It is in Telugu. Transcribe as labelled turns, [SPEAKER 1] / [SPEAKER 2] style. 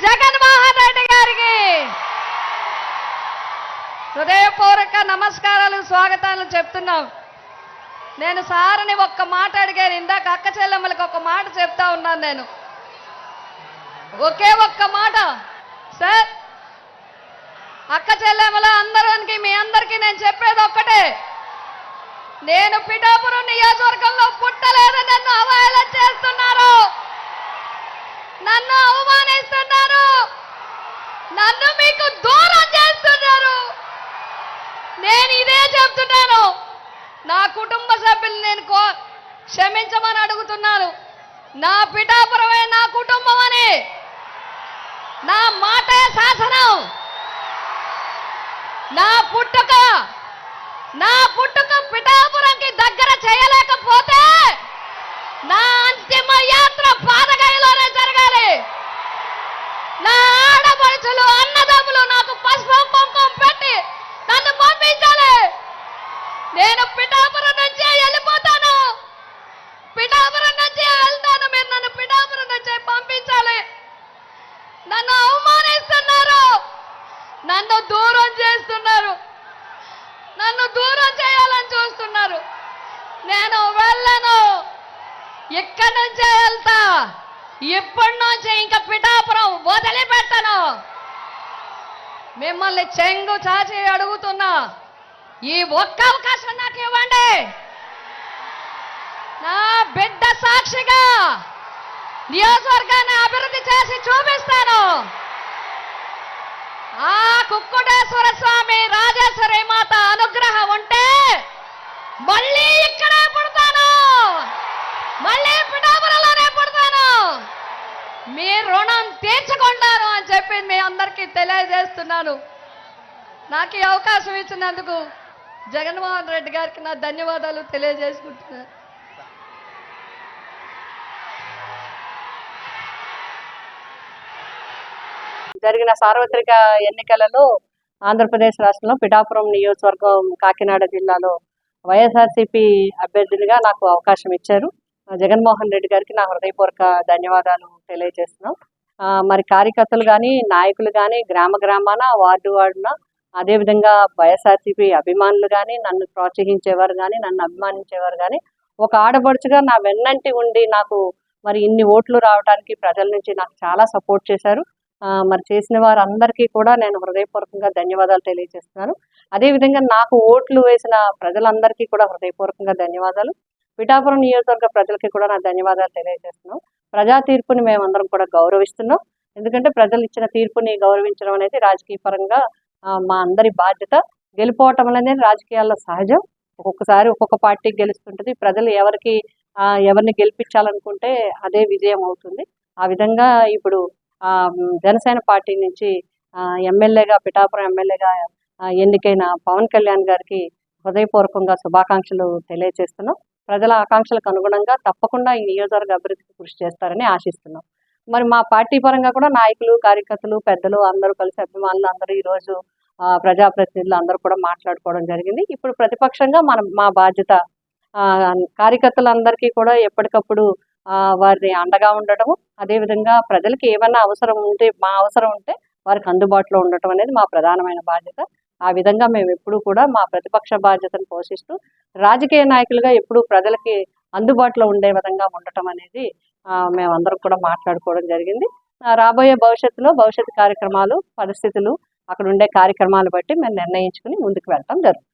[SPEAKER 1] జగన్మోహన్ రెడ్డి గారికి హృదయపూర్వక నమస్కారాలు, స్వాగతాలు చెప్తున్నాం. నేను సార్ని ఒక్క మాట అడిగాను ఇందాక, అక్క చెల్లెమ్మలకి ఒక మాట చెప్తా ఉన్నాను. నేను ఒకే ఒక్క మాట సార్, అక్క చెల్లెమ్మల అందరికి మీ అందరికీ నేను చెప్పేది ఒక్కటే, నేను పిఠాపురం నియోజకవర్గంలో పుట్టలేదని నన్ను అవహేళన చేస్తున్నారు, నన్ను అవమానిస్తున్నారు, నన్ను మీకు దూరం చేస్తున్నారు. నేను ఇదే చెప్తున్నాను, నా కుటుంబ సభ్యులు నేను క్షమించమని అడుగుతున్నాను. నా పిఠాపురమే నా కుటుంబం అని, నా మాటే శాసనం, నా పుట్టుక పిఠాపురంకి దగ్గర చేయలేకపోతే నా అంతిమ యాత్ర పాదగయలోనే జరగాలి. నా ఆడపడుచులు అన్నదమ్ములు నాకు పసుపు కుంకుమ పెట్టి నన్ను పంపించాలి. నేను పిఠాపురం నుంచే వెళ్ళిపోతాను, పిఠాపురం నుంచే వెళ్తాను. మీరు నన్ను పిఠాపురం నుంచే పంపించాలి. నన్ను అవమానిస్తున్నారు, నన్ను దూరం చేస్తున్నారు, నన్ను దూరం చేయాలని చూస్తున్నారు. నేను వెళ్ళను, ఇక్కడి నుంచే వెళ్తా. ఇప్పటి నుంచి ఇంకా పిఠాపురం వదిలిపెట్టను. మిమ్మల్ని చెంగు చాచి అడుగుతున్నా, ఈ ఒక్క అవకాశం నాకు ఇవ్వండి. నా బిడ్డ సాక్షిగా నియోజకవర్గాన్ని అభివృద్ధి చేసి చూపిస్తాను. ఆ కుక్కుటేశ్వర స్వామి రాజేశ్వరి మాత అనుగ్రహం ఉంటే మళ్ళీ ఇక్కడే పుడతాను, మళ్ళీ పిఠాపురంలోనే పుడతాను. మీ రుణం తీర్చుకుంటాను అని చెప్పి మీ అందరికీ తెలియజేస్తున్నాను. నాకు ఈ అవకాశం ఇచ్చినందుకు జగన్మోహన్ రెడ్డి గారికి నా ధన్యవాదాలు తెలియజేసుకుంటున్నాను.
[SPEAKER 2] జరిగిన సార్వత్రిక ఎన్నికలలో ఆంధ్రప్రదేశ్ రాష్ట్రంలో పిఠాపురం నియోజకవర్గం కాకినాడ జిల్లాలో వైఎస్ఆర్సీపీ అభ్యర్థులుగా నాకు అవకాశం ఇచ్చారు. జగన్మోహన్ రెడ్డి గారికి నా హృదయపూర్వక ధన్యవాదాలు తెలియజేస్తున్నాం. మరి కార్యకర్తలు కానీ, నాయకులు కానీ, గ్రామాన, వార్డున, అదేవిధంగా వైఎస్ఆర్సీపీ అభిమానులు కానీ, నన్ను ప్రోత్సహించేవారు కానీ, నన్ను అభిమానించేవారు కానీ, ఒక ఆడపడుచుగా నా వెన్నంటి ఉండి నాకు మరి ఇన్ని ఓట్లు రావడానికి ప్రజల నుంచి నాకు చాలా సపోర్ట్ చేశారు. మరి చేసిన వారందరికీ కూడా నేను హృదయపూర్వకంగా ధన్యవాదాలు తెలియజేస్తున్నాను. అదేవిధంగా నాకు ఓట్లు వేసిన ప్రజలందరికీ కూడా హృదయపూర్వకంగా ధన్యవాదాలు. పిఠాపురం నియోజకవర్గ ప్రజలకి కూడా నా ధన్యవాదాలు తెలియజేస్తున్నాం. ప్రజా తీర్పుని మేమందరం కూడా గౌరవిస్తున్నాం. ఎందుకంటే ప్రజలు ఇచ్చిన తీర్పుని గౌరవించడం అనేది రాజకీయ పరంగా మా అందరి బాధ్యత. గెలిపోవటం అనేది రాజకీయాల్లో సహజం. ఒక్కొక్కసారి ఒక్కొక్క పార్టీ గెలుస్తుంటుంది. ప్రజలు ఎవరిని గెలిపించాలనుకుంటే అదే విజయం అవుతుంది. ఆ విధంగా ఇప్పుడు జనసేన పార్టీ నుంచి ఎమ్మెల్యేగా, పిఠాపురం ఎమ్మెల్యేగా ఎన్నికైన పవన్ కళ్యాణ్ గారికి హృదయపూర్వకంగా శుభాకాంక్షలు తెలియజేస్తున్నాం. ప్రజల ఆకాంక్షలకు అనుగుణంగా తప్పకుండా ఈ నియోజకవర్గ అభివృద్ధికి కృషి చేస్తారని ఆశిస్తున్నాం. మరి మా పార్టీ పరంగా కూడా నాయకులు, కార్యకర్తలు, పెద్దలు అందరూ కలిసి, అభిమానులు అందరూ ఈరోజు ప్రజాప్రతినిధులు అందరూ కూడా మాట్లాడుకోవడం జరిగింది. ఇప్పుడు ప్రతిపక్షంగా మా బాధ్యత కార్యకర్తలందరికీ కూడా ఎప్పటికప్పుడు వారిని అండగా ఉండటము, అదేవిధంగా ప్రజలకి ఏమైనా అవసరం ఉంటే, మా అవసరం ఉంటే వారికి అందుబాటులో ఉండటం అనేది మా ప్రధానమైన బాధ్యత. ఆ విధంగా మేము ఎప్పుడూ కూడా మా ప్రతిపక్ష బాధ్యతను పోషిస్తూ రాజకీయ నాయకులుగా ఎప్పుడూ ప్రజలకి అందుబాటులో ఉండే విధంగా ఉండటం అనేది మేమందరం కూడా మాట్లాడుకోవడం జరిగింది. రాబోయే భవిష్యత్తు కార్యక్రమాలు, పరిస్థితులు, అక్కడ ఉండే కార్యక్రమాలు బట్టి మేము నిర్ణయించుకుని ముందుకు వెళ్ళటం జరుగుతుంది.